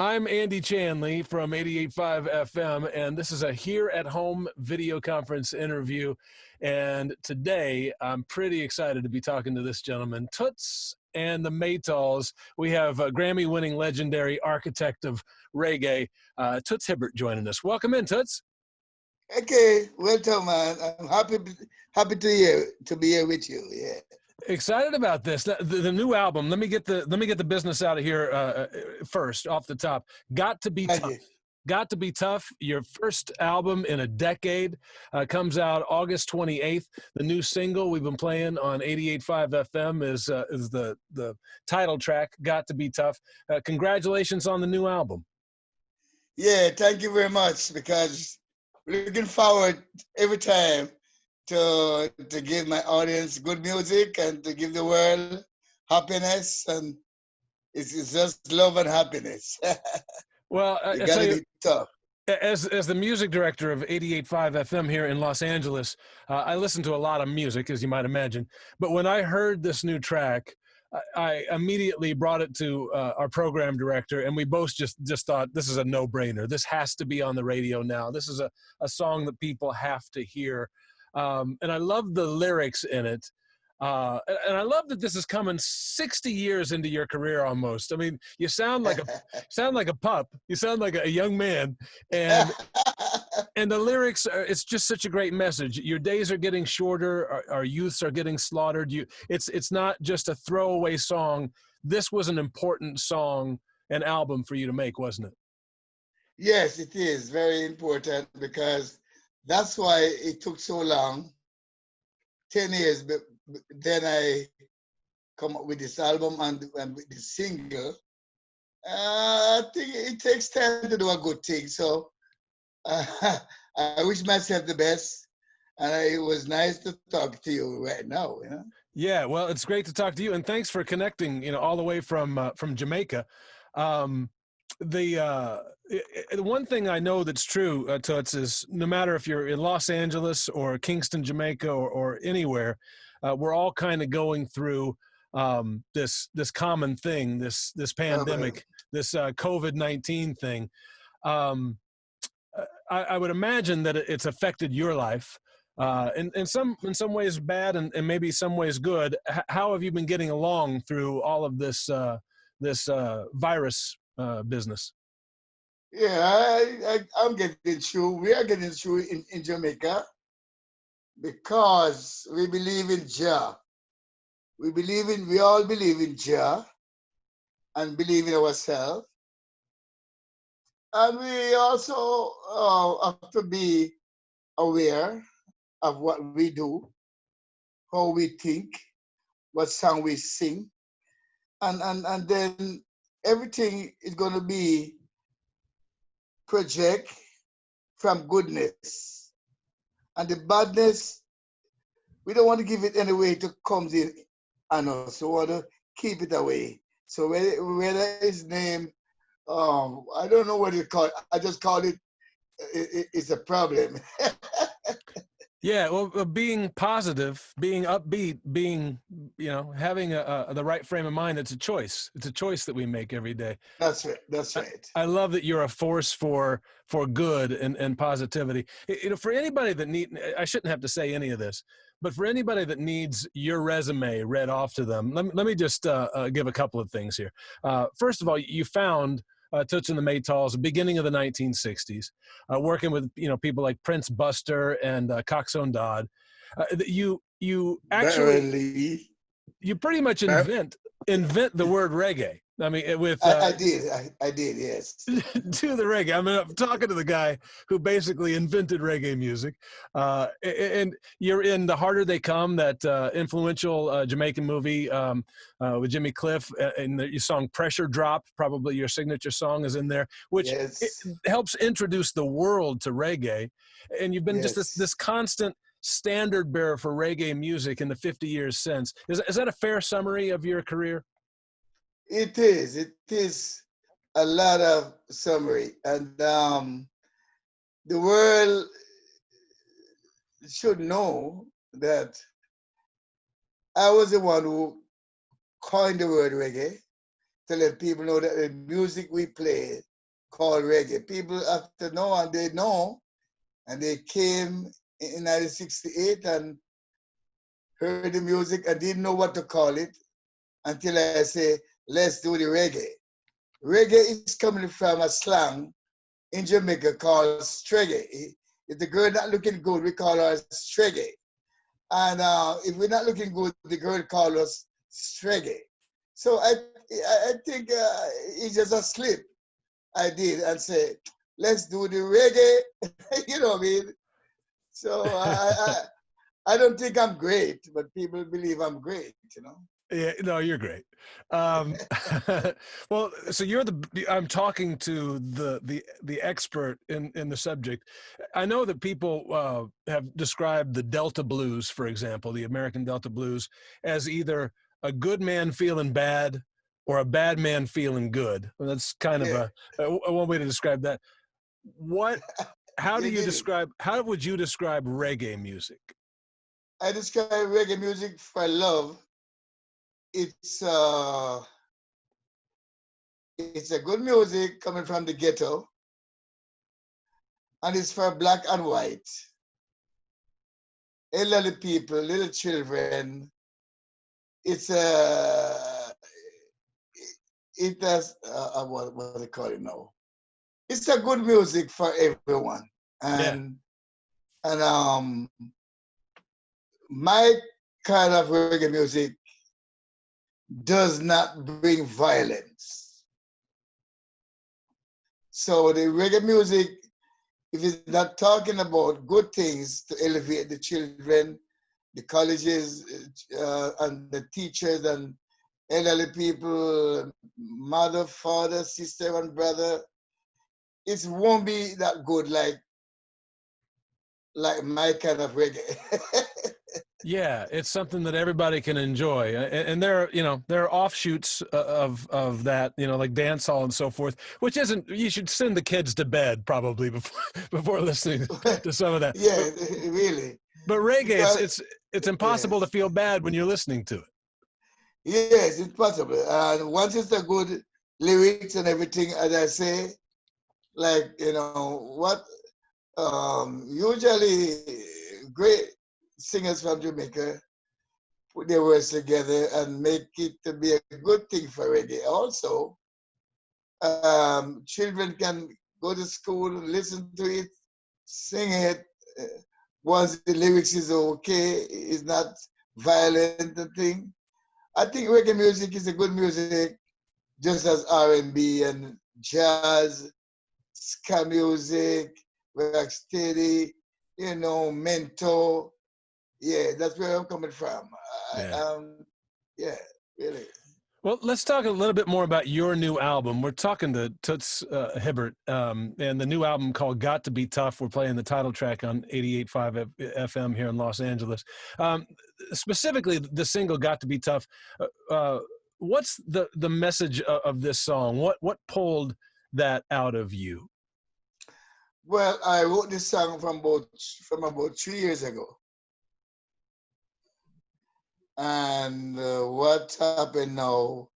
I'm Andy Chanley from 88.5 FM, and this is a here at home video conference interview. And today I'm pretty excited to be talking to this gentleman, Toots and The Maytals. We have a Grammy winning legendary architect of reggae, Toots Hibbert, joining us. Welcome in, Toots. Okay, welcome, man. I'm happy to be here with you. Yeah. Excited about this. The new album. Let me get the business out of here first, off the top. Got to be Thank tough. you. Got to be tough. Your first album in a decade comes out August 28th. The new single we've been playing on 88.5 FM is the title track. Got to be tough. Congratulations on the new album. Yeah, thank you very much because we're looking forward every time to give my audience good music and to give the world happiness, and it's just love and happiness. Well, You I got tell to you, be tough. as the music director of 88.5 FM here in Los Angeles, I listen to a lot of music, as you might imagine. But when I heard this new track, I immediately brought it to our program director, and we both just thought, this is a no-brainer. This has to be on the radio now. This is a song that people have to hear. And I love the lyrics in it. And I love that this is coming 60 years into your career almost. I mean, you sound like a pup. You sound like a young man. And the lyrics it's just such a great message. Your days are getting shorter, our youths are getting slaughtered. It's not just a throwaway song. This was an important song and album for you to make, wasn't it? Yes, it is very important because that's why it took so long. 10 years, but then I come up with this album and with this single. I think it takes time to do a good thing. So I wish myself the best. And it was nice to talk to you right now, you know? Yeah, well, it's great to talk to you, and thanks for connecting, all the way from Jamaica. The one thing I know that's true, Toots, is no matter if you're in Los Angeles or Kingston, Jamaica, or anywhere, we're all kind of going through this common thing, this pandemic, this COVID-19 thing. I would imagine that it's affected your life. In some ways bad, and maybe some ways good. How have you been getting along through all of this virus business? Yeah, I'm getting through. We are getting through in Jamaica because we believe in Jah. We all believe in Jah and believe in ourselves. And we also have to be aware of what we do, how we think, what song we sing, and then everything is going to be project from goodness, and the badness we don't want to give it any way to comes in on us. So we want to keep it away. So whether it's named, I don't know what you call it. I just call it. It's a problem. Yeah, well, being positive, being upbeat, being, having the right frame of mind, it's a choice. It's a choice that we make every day. That's right. That's right. I love that you're a force for good and positivity. For anybody that I shouldn't have to say any of this, but for anybody that needs your resume read off to them, let me just give a couple of things here. First of all, you found Toots and The Maytals, beginning of the 1960s, working with people like Prince Buster and Coxsone Dodd. You actually you pretty much invent the word reggae. I mean, I did, yes. To the reggae. I mean, I'm talking to the guy who basically invented reggae music. And you're in The Harder They Come, that influential Jamaican movie with Jimmy Cliff, and your song Pressure Drop, probably your signature song, is in there, which yes. helps introduce the world to reggae. And you've been just this constant standard bearer for reggae music in the 50 years since. Is that a fair summary of your career? It is. It is a lot of summary, and the world should know that I was the one who coined the word reggae to let people know that the music we play called reggae. People have to know, and they know, and they came in 1968 and heard the music and didn't know what to call it until I say, let's do the reggae. Reggae is coming from a slang in Jamaica called streggae. If the girl not looking good, we call her streggae. And if we're not looking good, the girl call us streggae. So I think it's just a slip I did and say, let's do the reggae. You know what I mean? So I don't think I'm great, but people believe I'm great, you know? Yeah, no, you're great. Well, so I'm talking to the expert in the subject. I know that people have described the Delta blues, for example, the American Delta blues, as either a good man feeling bad or a bad man feeling good. Well, that's kind of a one way to describe that. How would you describe reggae music? I describe reggae music for love. It's a good music coming from the ghetto, and it's for black and white, elderly people, little children. It's it has what do they call it now? It's a good music for everyone, and my kind of reggae music does not bring violence. So the reggae music, if it's not talking about good things to elevate the children, the colleges, and the teachers and elderly people, mother, father, sister, and brother, it won't be that good like my kind of reggae. Yeah, it's something that everybody can enjoy, and there are offshoots of that, like dance hall and so forth. Which isn't. You should send the kids to bed probably before listening to some of that. Yeah, really. But reggae, Because, it's impossible to feel bad when you're listening to it. Yes, it's possible. And once it's a good lyrics and everything, as I say, like what usually great singers from Jamaica put their words together and make it to be a good thing for reggae. Also, children can go to school, listen to it, sing it. Once the lyrics is okay, is not violent and thing. I think reggae music is a good music, just as R&B and jazz, ska music, rock steady, mento. Yeah, that's where I'm coming from. Yeah, really. Well, let's talk a little bit more about your new album. We're talking to Toots Hibbert, and the new album called "Got to Be Tough." We're playing the title track on 88.5 FM here in Los Angeles. Specifically, the single "Got to Be Tough." What's the message of this song? What pulled that out of you? Well, I wrote this song from about 3 years ago. And what happened now,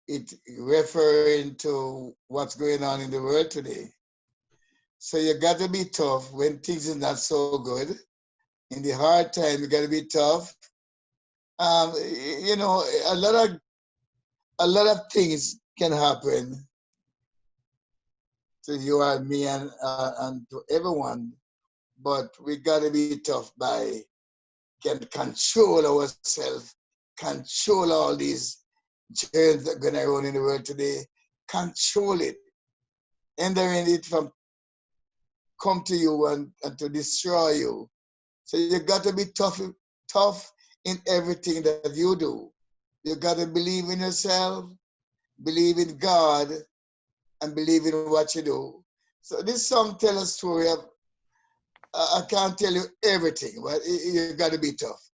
it referring to what's going on in the world today. So you got to be tough when things is not so good. In the hard time, you got to be tough. A lot of things can happen to you and me and to everyone, but we got to be tough by can control ourselves, control all these germs that are going around in the world today, control it, hindering it from come to you and to destroy you. So you got to be tough in everything that you do. You got to believe in yourself, believe in God, and believe in what you do. So this song tells a story of, I can't tell you everything, but you got to be tough.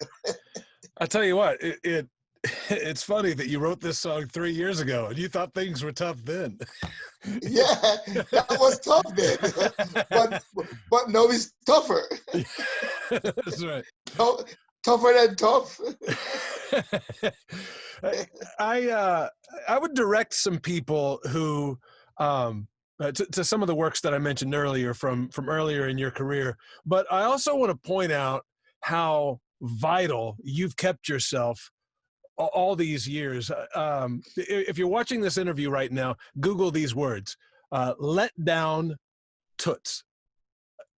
I tell you what, it's funny that you wrote this song 3 years ago and you thought things were tough then. Yeah, that was tough then, but now it's tougher. That's right. Tougher than tough. I would direct some people who to some of the works that I mentioned earlier from earlier in your career. But I also want to point out how vital you've kept yourself all these years. If you're watching this interview right now, Google these words, let down Toots.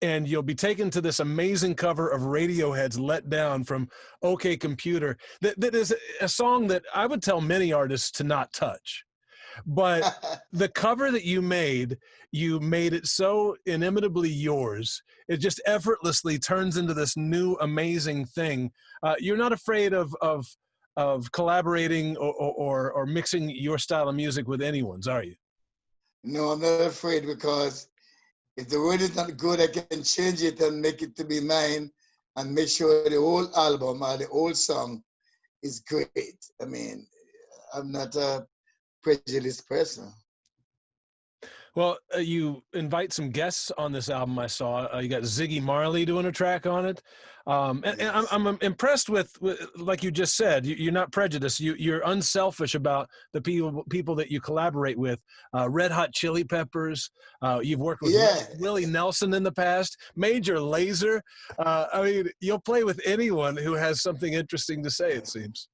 And you'll be taken to this amazing cover of Radiohead's Let Down from OK Computer. That is a song that I would tell many artists to not touch. But the cover that you made it so inimitably yours. It just effortlessly turns into this new amazing thing. You're not afraid of collaborating or mixing your style of music with anyone's, are you? No, I'm not afraid, because if the word is not good, I can change it and make it to be mine and make sure the whole album or the whole song is great. I mean, I'm not a prejudiced person. Well, you invite some guests on this album. I saw you got Ziggy Marley doing a track on it, and Yes. I'm impressed with, like you just said, you're not prejudiced. You're unselfish about the people that you collaborate with. Red Hot Chili Peppers. You've worked with Yeah. Willie Nelson in the past. Major Lazer. I mean, you'll play with anyone who has something interesting to say, it seems.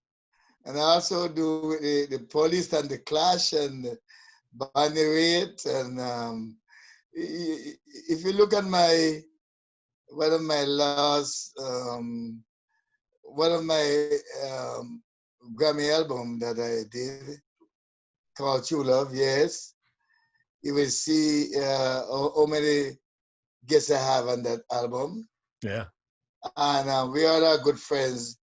And I also do the Police and the Clash and the Bonnie Raitt. And if you look at one of my last, one of my Grammy album that I did called True Love, yes, you will see how many guests I have on that album. Yeah. And we all are good friends.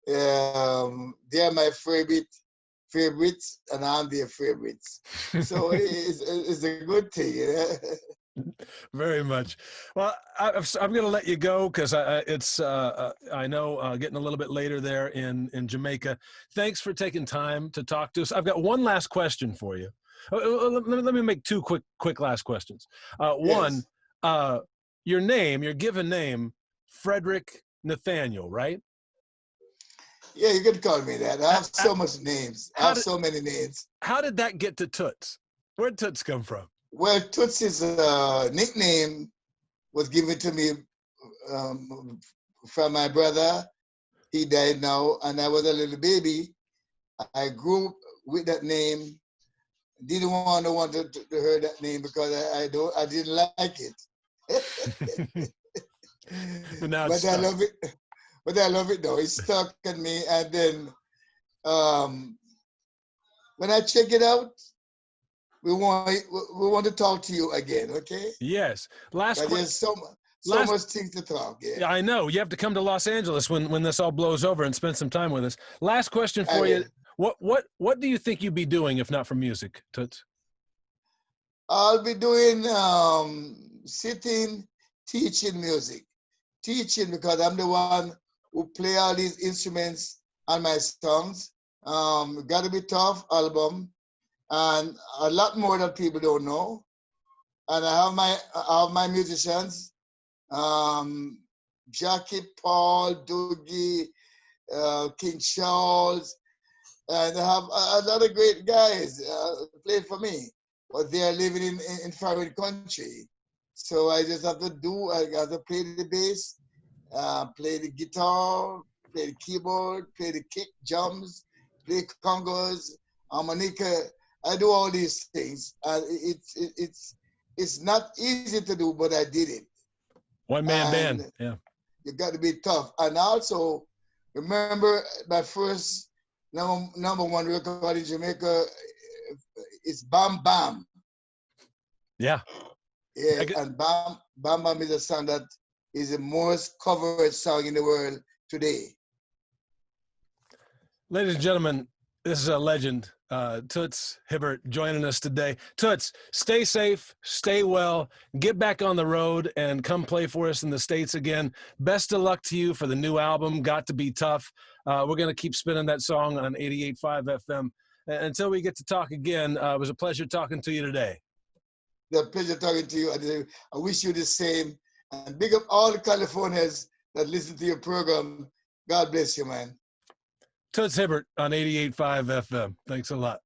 They are my favorites, and I'm their favorites. So it's a good thing, you know? Very much. Well, I'm going to let you go because it's I know getting a little bit later there in Jamaica. Thanks for taking time to talk to us. I've got one last question for you. Let me make two quick last questions. One, Yes. your name, your given name, Frederick Nathaniel, right? Yeah, you can call me that. I have so much names. I have so many names. How did that get to Toots? Where'd Toots come from? Well, Toots' nickname was given to me from my brother. He died now, and I was a little baby. I grew up with that name. Didn't want no one to hear that name because I didn't like it. But now But I love it. But I love it though. It stuck in me. And then when I check it out, we want to talk to you again, okay? Yes. There's so much things to talk. Yeah. I know. You have to come to Los Angeles when this all blows over and spend some time with us. Last question for you. What do you think you'd be doing if not for music, Toots? I'll be doing sitting, teaching music. Teaching because I'm the one who play all these instruments on my songs. Gotta Be Tough album, and a lot more that people don't know. And I have my musicians, Jackie, Paul, Doogie, King Charles, and I have a lot of great guys play for me, but they are living in foreign country. So I just have to I have to play the bass, play the guitar, play the keyboard, play the kick, drums, play congos, harmonica. I do all these things. It's not easy to do, but I did it. One man band, yeah. You got to be tough. And also, remember my first number one record in Jamaica is Bam Bam. Yeah. Yeah, and Bam Bam is a song that is the most covered song in the world today. Ladies and gentlemen, this is a legend. Toots Hibbert joining us today. Toots, stay safe, stay well, get back on the road and come play for us in the States again. Best of luck to you for the new album, Got to Be Tough. We're going to keep spinning that song on 88.5 FM. Until we get to talk again, it was a pleasure talking to you today. The pleasure talking to you. I wish you the same. And big up all the Californians that listen to your program. God bless you, man. Toots Hibbert on 88.5 FM. Thanks a lot.